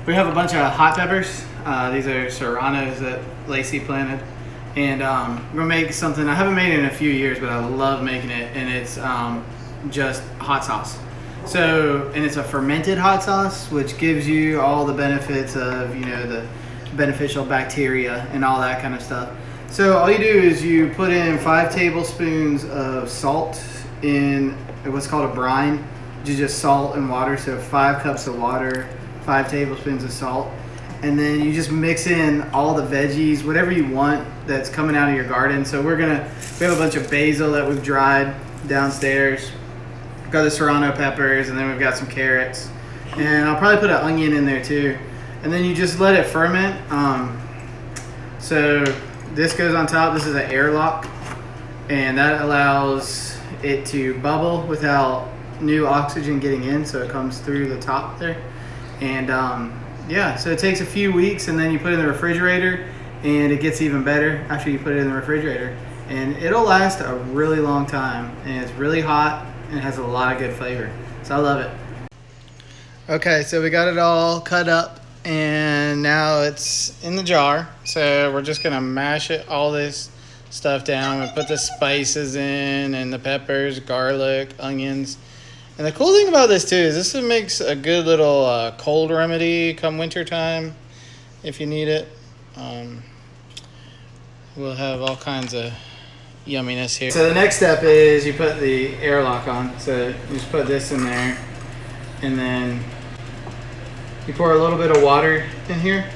We have a bunch of hot peppers. These are serranos that Lacey planted. And we're gonna make something, I haven't made it in a few years, but I love making it. And it's just hot sauce. So, and it's a fermented hot sauce, which gives you all the benefits of, you know, the beneficial bacteria and all that kind of stuff. So all you do is you put in 5 tablespoons of salt in what's called a brine, which is just salt and water. So 5 cups of water, 5 tablespoons of salt, and then you just mix in all the veggies, whatever you want that's coming out of your garden. So we have a bunch of basil that we've dried downstairs. We've got the serrano peppers, and then we've got some carrots, and I'll probably put an onion in there too. And then you just let it ferment. So this goes on top. This is an airlock, and that allows it to bubble without new oxygen getting in, so it comes through the top there. And yeah, so it takes a few weeks, and then you put it in the refrigerator, and it gets even better after you put it in the refrigerator. And it'll last a really long time, and it's really hot, and it has a lot of good flavor. So I love it. Okay, so we got it all cut up, and now it's in the jar. So we're just gonna mash all this stuff down. We put the spices in, and the peppers, garlic, onions. And the cool thing about this too is this makes a good little cold remedy come winter time if you need it. We'll have all kinds of yumminess here. So the next step is you put the airlock on. So you just put this in there, and then you pour a little bit of water in here,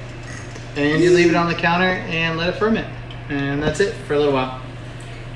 and you leave it on the counter and let it ferment. And that's it for a little while.